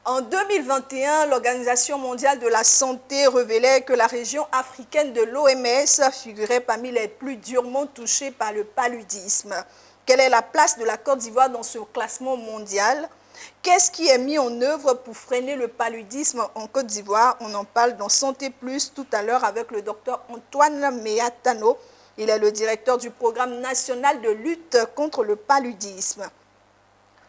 En 2021, l'Organisation mondiale de la santé révélait que la région africaine de l'OMS figurait parmi les plus durement touchées par le paludisme. Quelle est la place de la Côte d'Ivoire dans ce classement mondial? Qu'est-ce qui est mis en œuvre pour freiner le paludisme en Côte d'Ivoire? On en parle dans Santé Plus tout à l'heure avec le docteur Antoine Meatano. Il est le directeur du programme national de lutte contre le paludisme.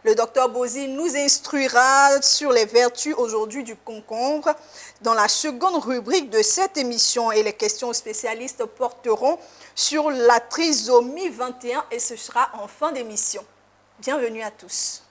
Le docteur Bozy nous instruira sur les vertus aujourd'hui du concombre dans la seconde rubrique de cette émission et les questions spécialistes porteront sur la trisomie 21 et ce sera en fin d'émission. Bienvenue à tous.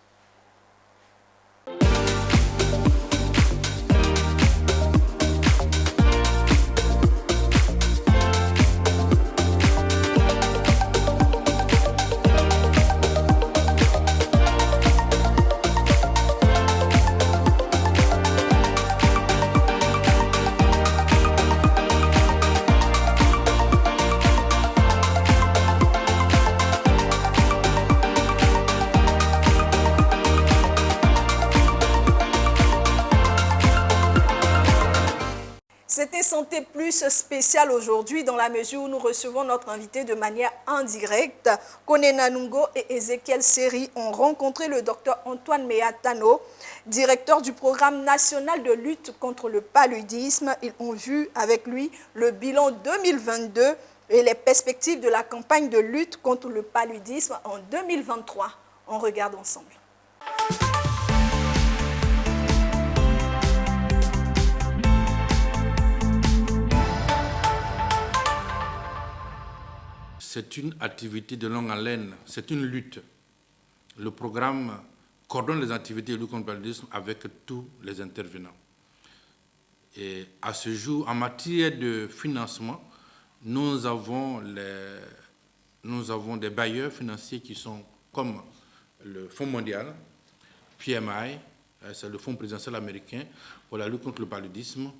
C'était Santé Plus spécial aujourd'hui dans la mesure où nous recevons notre invité de manière indirecte. Konena Nungo et Ezekiel Seri ont rencontré le docteur Antoine Meatano, directeur du programme national de lutte contre le paludisme. Ils ont vu avec lui le bilan 2022 et les perspectives de la campagne de lutte contre le paludisme en 2023. On regarde ensemble. C'est une activité de longue haleine, c'est une lutte. Le programme coordonne les activités de lutte contre le paludisme avec tous les intervenants. Et à ce jour, en matière de financement, nous avons des bailleurs financiers qui sont comme le Fonds mondial, PMI, c'est le Fonds présidentiel américain pour la lutte contre le paludisme.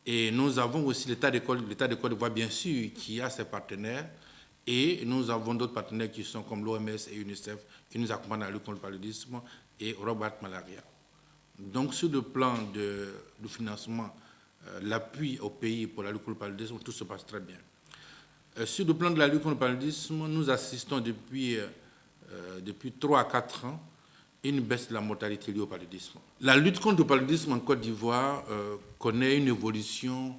Et nous avons aussi l'État de Côte d'Ivoire, bien sûr, qui a ses partenaires. Et nous avons d'autres partenaires qui sont comme l'OMS et UNICEF qui nous accompagnent dans la lutte contre le paludisme et Robert Malaria. Donc, sur le plan du financement, l'appui au pays pour la lutte contre le paludisme, tout se passe très bien. Sur le plan de la lutte contre le paludisme, nous assistons depuis 3 à 4 ans à une baisse de la mortalité liée au paludisme. La lutte contre le paludisme en Côte d'Ivoire connaît une évolution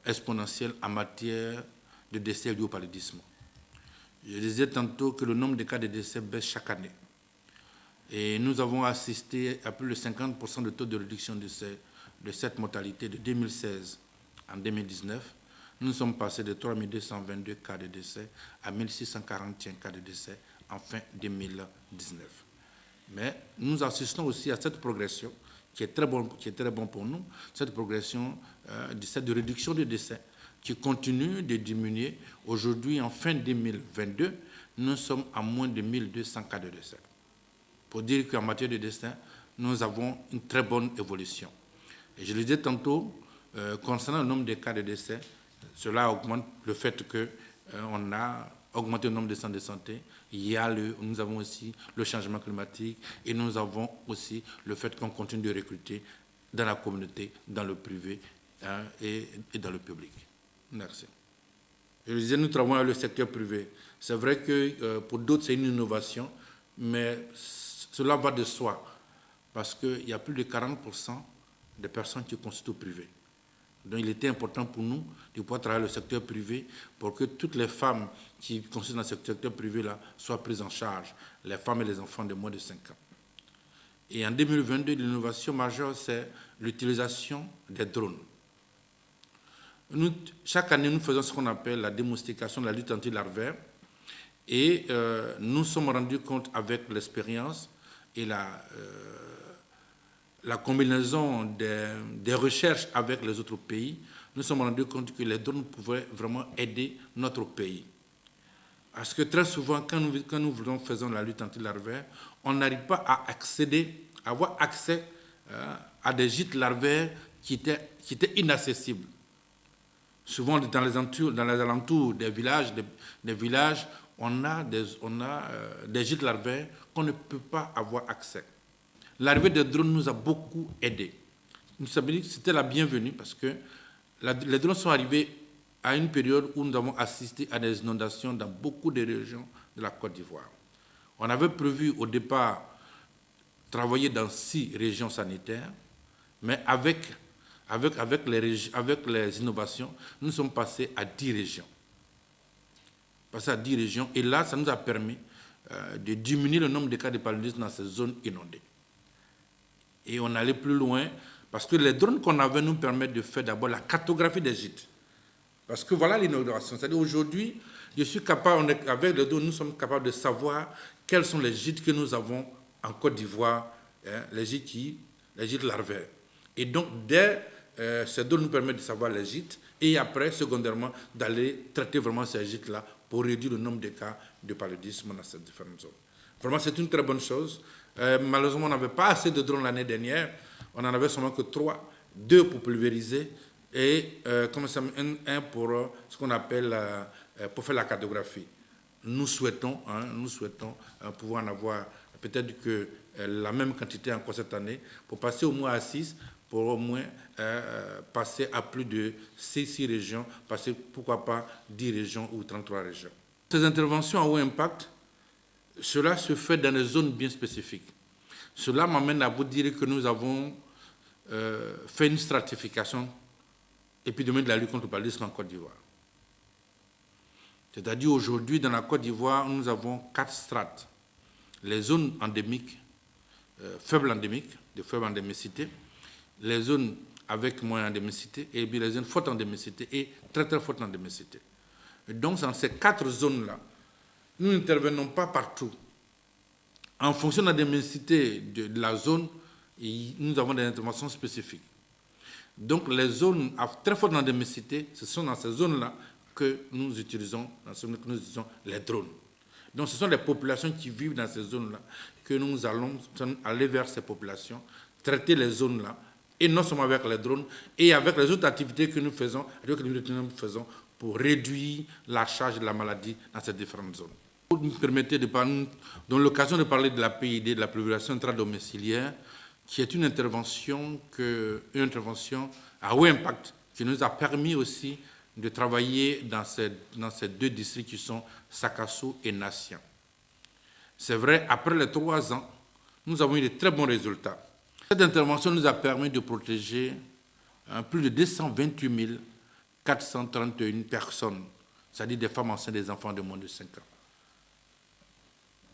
exponentielle en matière de décès liés au paludisme. Je disais tantôt que le nombre de cas de décès baisse chaque année. Et nous avons assisté à plus de 50% de taux de réduction de cette mortalité de 2016 en 2019. Nous sommes passés de 3 222 cas de décès à 1 641 cas de décès en fin 2019. Mais nous assistons aussi à cette progression qui est très bon pour nous, cette progression de réduction des décès qui continue de diminuer. Aujourd'hui, en fin 2022, nous sommes à moins de 1200 cas de décès. Pour dire qu'en matière de décès, nous avons une très bonne évolution. Et je le disais tantôt, concernant le nombre de cas de décès, cela augmente le fait qu'on a augmenté le nombre de centres de santé. Nous avons aussi le changement climatique et nous avons aussi le fait qu'on continue de recruter dans la communauté, dans le privé et dans le public. Merci. Je le disais, nous travaillons avec le secteur privé. C'est vrai que pour d'autres, c'est une innovation, mais cela va de soi, parce qu'il y a plus de 40% de personnes qui constituent au privé. Donc il était important pour nous de pouvoir travailler le secteur privé pour que toutes les femmes qui constituent dans ce secteur privé-là soient prises en charge, les femmes et les enfants de moins de 5 ans. Et en 2022, l'innovation majeure, c'est l'utilisation des drones. Chaque année, nous faisons ce qu'on appelle la démoustication de la lutte anti-larvaire et nous sommes rendus compte avec l'expérience et la combinaison des recherches avec les autres pays, nous sommes rendus compte que les drones pouvaient vraiment aider notre pays. Parce que très souvent, quand nous faisons la lutte anti-larvaire, on n'arrive pas à avoir accès à des gîtes larvaires qui étaient inaccessibles. Souvent, dans les alentours des villages, on a des gîtes larvaires qu'on ne peut pas avoir accès. l'arrivée des drones nous a beaucoup aidés. C'était la bienvenue parce que les drones sont arrivés à une période où nous avons assisté à des inondations dans beaucoup de régions de la Côte d'Ivoire. On avait prévu au départ travailler dans 6 régions sanitaires, mais avec les innovations, nous sommes passés à 10 régions. Et là, ça nous a permis de diminuer le nombre de cas de paludisme dans ces zones inondées. Et on allait plus loin, parce que les drones qu'on avait nous permettent de faire d'abord la cartographie des gîtes. Parce que voilà l'innovation. C'est-à-dire aujourd'hui, avec les drones, nous sommes capables de savoir quels sont les gîtes que nous avons en Côte d'Ivoire, les gîtes larvaires. Et donc, ces drones nous permettent de savoir les gîtes et après, secondairement, d'aller traiter vraiment ces gîtes-là pour réduire le nombre de cas de paludisme dans ces différentes zones. Vraiment, c'est une très bonne chose. Malheureusement, on n'avait pas assez de drones l'année dernière. On n'en avait seulement que 3, 2 pour pulvériser et un pour ce qu'on appelle pour faire la cartographie. Nous souhaitons pouvoir en avoir peut-être que la même quantité encore cette année pour passer au moins à 6, pour au moins passer à plus de 6 régions, passer pourquoi pas 10 régions ou 33 régions. Ces interventions à haut impact, cela se fait dans des zones bien spécifiques. Cela m'amène à vous dire que nous avons fait une stratification épidémique de la lutte contre le paludisme en Côte d'Ivoire. C'est-à-dire aujourd'hui, dans la Côte d'Ivoire, nous avons 4 strates. Les zones endémiques, faibles endémiques, de faible endémicité, les zones avec moyenne endémicité, et puis les zones fortes endémicité et très très forte endémicité. Et donc, dans ces 4 zones-là, nous n'intervenons pas partout. En fonction de l'endémicité de la zone, nous avons des interventions spécifiques. Donc, les zones à très forte endémicité, ce sont dans ces zones-là que nous utilisons les drones. Donc, ce sont les populations qui vivent dans ces zones-là que nous allons aller vers ces populations, traiter les zones-là, et non seulement avec les drones, et avec les autres activités que nous faisons, pour réduire la charge de la maladie dans ces différentes zones. Vous me permettez de parler, dans l'occasion de parler de la PID, de la pulvérisation intradomiciliaire, qui est une intervention à haut impact, qui nous a permis aussi de travailler dans ces 2 districts qui sont Sakasso et Nassian. C'est vrai, après les 3 ans, nous avons eu de très bons résultats. Cette intervention nous a permis de protéger plus de 228 431 personnes, c'est-à-dire des femmes enceintes et des enfants de moins de 5 ans,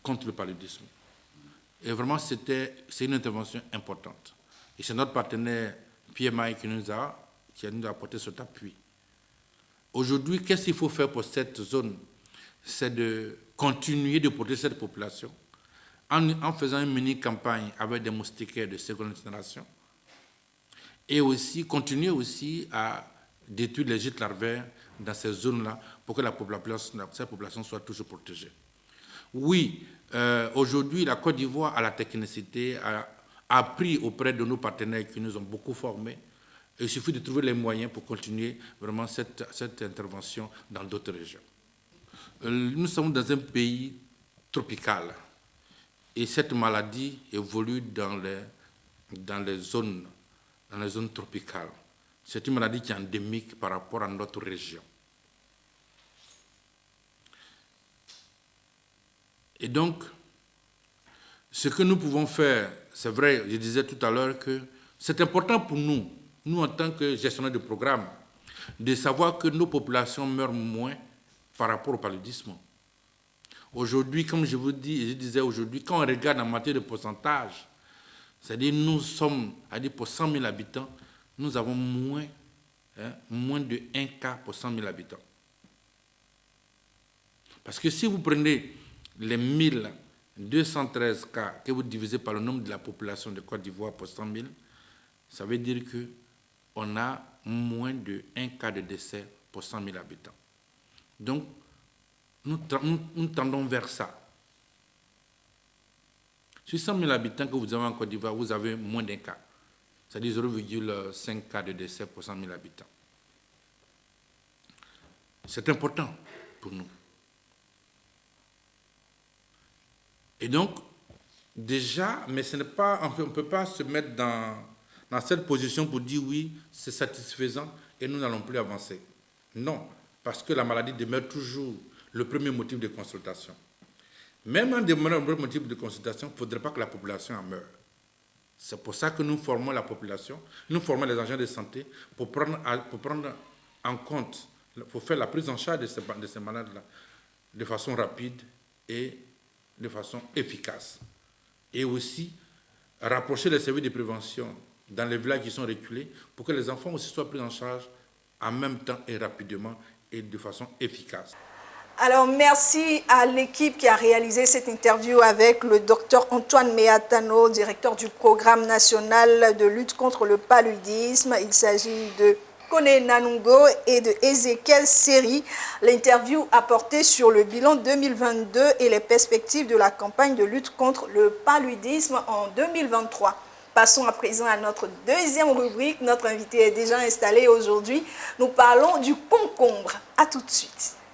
contre le paludisme. Et vraiment, c'est une intervention importante. Et c'est notre partenaire PMI qui nous a apporté cet appui. Aujourd'hui, qu'est-ce qu'il faut faire pour cette zone? C'est de continuer de protéger cette population en faisant une mini-campagne avec des moustiquaires de seconde génération et aussi continuer aussi à détruire les gîtes larvaires dans ces zones-là pour que cette population soit toujours protégée. Oui, aujourd'hui, la Côte d'Ivoire a la technicité, a appris auprès de nos partenaires qui nous ont beaucoup formés. Il suffit de trouver les moyens pour continuer vraiment cette intervention dans d'autres régions. Nous sommes dans un pays tropical et cette maladie évolue dans les zones tropicales. C'est une maladie qui est endémique par rapport à notre région. Et donc, ce que nous pouvons faire, c'est vrai, je disais tout à l'heure que c'est important pour nous en tant que gestionnaires de programme, de savoir que nos populations meurent moins par rapport au paludisme. Aujourd'hui, comme je disais aujourd'hui, quand on regarde en matière de pourcentage, c'est-à-dire nous sommes, pour 100 000 habitants, nous avons moins de 1 cas pour 100 000 habitants. Parce que si vous prenez les 1213 cas que vous divisez par le nombre de la population de Côte d'Ivoire pour 100 000, ça veut dire qu'on a moins de 1 cas de décès pour 100 000 habitants. Donc, nous tendons vers ça. Sur 100 000 habitants que vous avez en Côte d'Ivoire, vous avez moins d'1 cas. C'est-à-dire 0,5 cas de décès pour 100 000 habitants. C'est important pour nous. Et donc, Déjà, mais ce n'est pas, on ne peut pas se mettre dans cette position pour dire oui, c'est satisfaisant et nous n'allons plus avancer. Non, parce que la maladie demeure toujours le premier motif de consultation. Même en demeurant le premier motif de consultation, il ne faudrait pas que la population en meure. C'est pour ça que nous formons la population, nous formons les agents de santé pour prendre en compte, pour faire la prise en charge de ces malades-là de façon rapide et de façon efficace. Et aussi rapprocher les services de prévention dans les villages qui sont reculés pour que les enfants aussi soient pris en charge en même temps et rapidement et de façon efficace. Alors, merci à l'équipe qui a réalisé cette interview avec le docteur Antoine Meatano, directeur du programme national de lutte contre le paludisme. Il s'agit de Kone Nanungo et de Ezekiel Seri. L'interview a porté sur le bilan 2022 et les perspectives de la campagne de lutte contre le paludisme en 2023. Passons à présent à notre deuxième rubrique. Notre invité est déjà installé aujourd'hui. Nous parlons du concombre. À tout de suite.